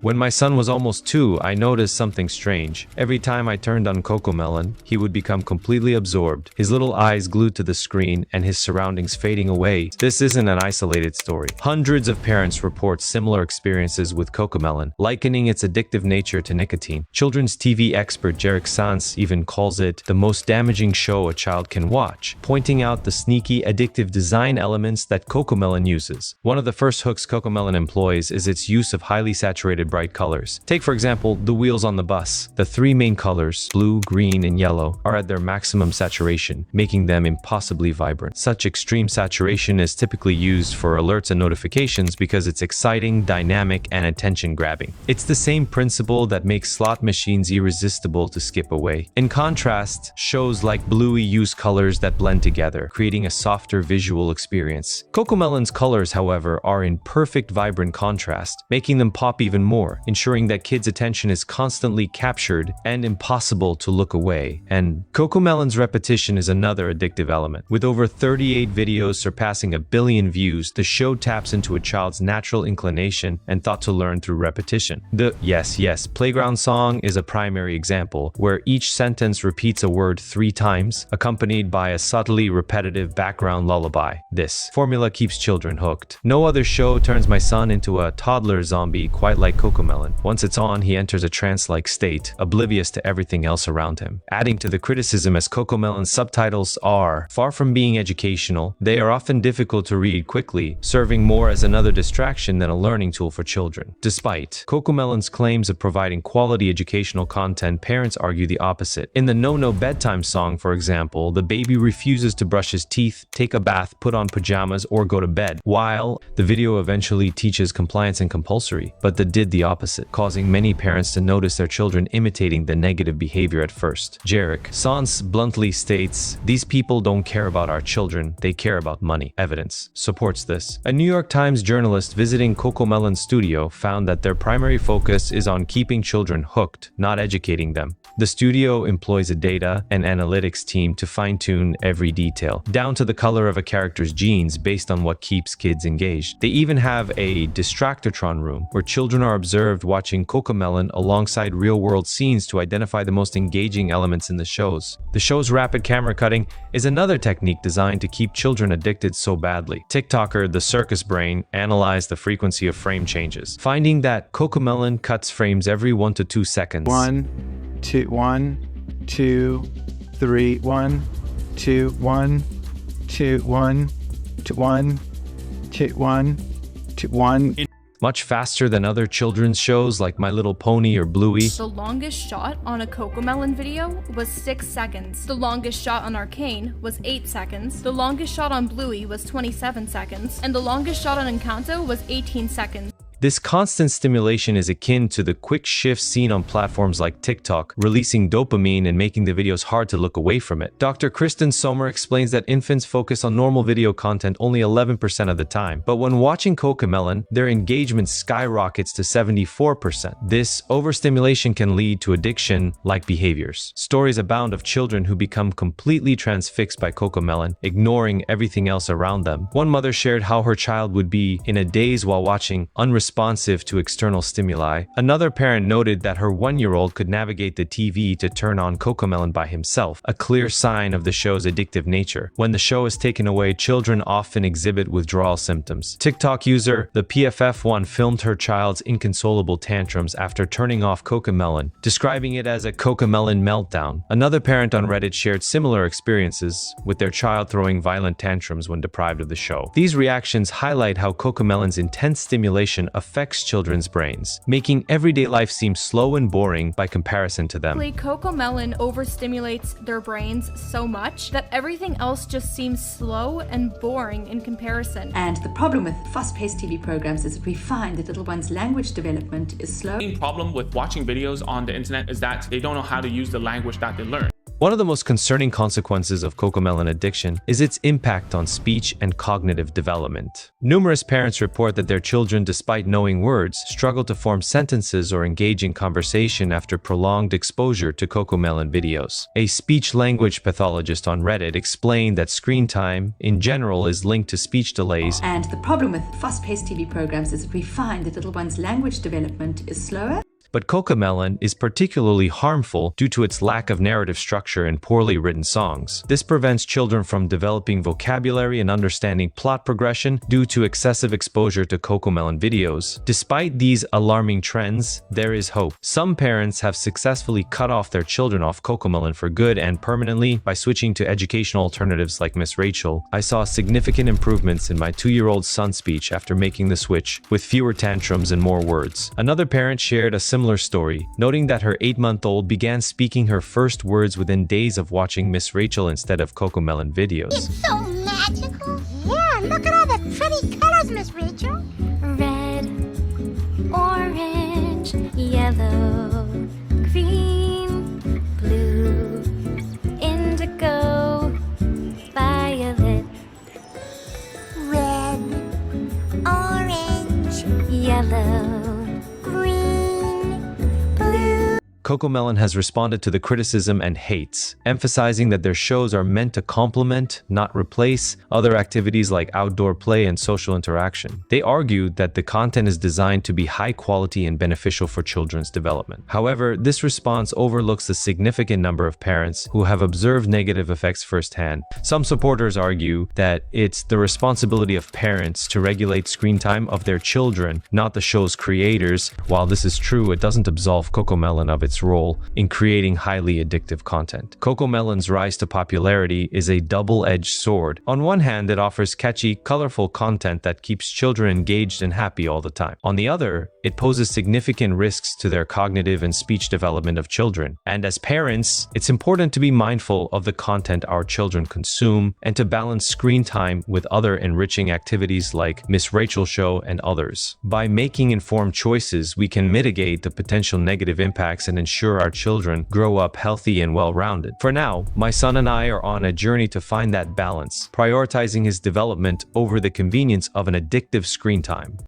When my son was almost 2, I noticed something strange. Every time I turned on Cocomelon, he would become completely absorbed, his little eyes glued to the screen and his surroundings fading away. This isn't an isolated story. Hundreds of parents report similar experiences with Cocomelon, likening its addictive nature to nicotine. Children's TV expert Jarek Sans even calls it the most damaging show a child can watch, pointing out the sneaky, addictive design elements that Cocomelon uses. One of the first hooks Cocomelon employs is its use of highly saturated bright colors. Take, for example, the wheels on the bus. The 3 main colors, blue, green, and yellow, are at their maximum saturation, making them impossibly vibrant. Such extreme saturation is typically used for alerts and notifications because it's exciting, dynamic, and attention-grabbing. It's the same principle that makes slot machines irresistible to skip away. In contrast, shows like Bluey use colors that blend together, creating a softer visual experience. Cocomelon's colors, however, are in perfect vibrant contrast, making them pop even more, ensuring that kids' attention is constantly captured and impossible to look away. And Cocomelon's repetition is another addictive element. With over 38 videos surpassing 1 billion views, the show taps into a child's natural inclination and thought to learn through repetition. The Yes Playground song is a primary example, where each sentence repeats a word 3 times, accompanied by a subtly repetitive background lullaby. This formula keeps children hooked. No other show turns my son into a toddler zombie quite like Cocomelon. Once it's on, he enters a trance-like state, oblivious to everything else around him. Adding to the criticism, as Cocomelon's subtitles are far from being educational, they are often difficult to read quickly, serving more as another distraction than a learning tool for children. Despite Cocomelon's claims of providing quality educational content, parents argue the opposite. In the No Bedtime song, for example, the baby refuses to brush his teeth, take a bath, put on pajamas, or go to bed, while the video eventually teaches compliance and compulsory, but did the opposite, causing many parents to notice their children imitating the negative behavior at first. Jarek Sans bluntly states, "These people don't care about our children, they care about money." Evidence supports this. A New York Times journalist visiting Cocomelon's studio found that their primary focus is on keeping children hooked, not educating them. The studio employs a data and analytics team to fine-tune every detail, down to the color of a character's jeans based on what keeps kids engaged. They even have a distractotron room where children are observed watching Cocomelon alongside real-world scenes to identify the most engaging elements in the shows. The show's rapid camera cutting is another technique designed to keep children addicted so badly. TikToker The Circus Brain analyzed the frequency of frame changes, finding that Cocomelon cuts frames every 1 to 2 seconds. 1, 2, 1, 2, 3, 1, 2, 1, 2, 1, 2, 1, 2, 1, 2, 1. Much faster than other children's shows like My Little Pony or Bluey. The longest shot on a Cocomelon video was 6 seconds. The longest shot on Arcane was 8 seconds. The longest shot on Bluey was 27 seconds. And the longest shot on Encanto was 18 seconds. This constant stimulation is akin to the quick shifts seen on platforms like TikTok, releasing dopamine and making the videos hard to look away from it. Dr. Kristen Sommer explains that infants focus on normal video content only 11% of the time, but when watching Cocomelon, their engagement skyrockets to 74%. This overstimulation can lead to addiction-like behaviors. Stories abound of children who become completely transfixed by Cocomelon, ignoring everything else around them. One mother shared how her child would be in a daze while watching, unresponsive to external stimuli. Another parent noted that her 1-year-old could navigate the TV to turn on Cocomelon by himself, a clear sign of the show's addictive nature. When the show is taken away, children often exhibit withdrawal symptoms. TikTok user the PFF1 filmed her child's inconsolable tantrums after turning off Cocomelon, describing it as a Cocomelon meltdown. Another parent on Reddit shared similar experiences, with their child throwing violent tantrums when deprived of the show. These reactions highlight how Cocomelon's intense stimulation affects children's brains, making everyday life seem slow and boring by comparison to them. Cocomelon overstimulates their brains so much that everything else just seems slow and boring in comparison. And the problem with fast-paced TV programs is that we find that little one's language development is slow. The main problem with watching videos on the internet is that they don't know how to use the language that they learn. One of the most concerning consequences of Cocomelon addiction is its impact on speech and cognitive development. Numerous parents report that their children, despite knowing words, struggle to form sentences or engage in conversation after prolonged exposure to Cocomelon videos. A speech-language pathologist on Reddit explained that screen time, in general, is linked to speech delays. And the problem with fast-paced TV programs is that we find that little one's language development is slower. But Cocomelon is particularly harmful due to its lack of narrative structure and poorly written songs. This prevents children from developing vocabulary and understanding plot progression due to excessive exposure to Cocomelon videos. Despite these alarming trends, there is hope. Some parents have successfully cut off their children off Cocomelon for good and permanently by switching to educational alternatives like Miss Rachel. I saw significant improvements in my 2-year-old son's speech after making the switch, with fewer tantrums and more words. Another parent shared a similar story, noting that her 8-month-old began speaking her first words within days of watching Miss Rachel instead of Cocomelon videos. It's so magical. Yeah, look at all the pretty colors, Miss Rachel. Red, orange, yellow, green, blue, indigo, violet, Red, orange, yellow, green, blue. Cocomelon has responded to the criticism and hates, emphasizing that their shows are meant to complement, not replace, other activities like outdoor play and social interaction. They argued that the content is designed to be high quality and beneficial for children's development. However, this response overlooks the significant number of parents who have observed negative effects firsthand. Some supporters argue that it's the responsibility of parents to regulate screen time of their children, not the show's creators. While this is true, it doesn't absolve Cocomelon of its role in creating highly addictive content. Cocomelon's rise to popularity is a double-edged sword. On one hand, it offers catchy, colorful content that keeps children engaged and happy all the time. On the other, it poses significant risks to their cognitive and speech development of children. And as parents, it's important to be mindful of the content our children consume and to balance screen time with other enriching activities like Miss Rachel Show and others. By making informed choices, we can mitigate the potential negative impacts and ensure our children grow up healthy and well-rounded. For now, my son and I are on a journey to find that balance, prioritizing his development over the convenience of an addictive screen time.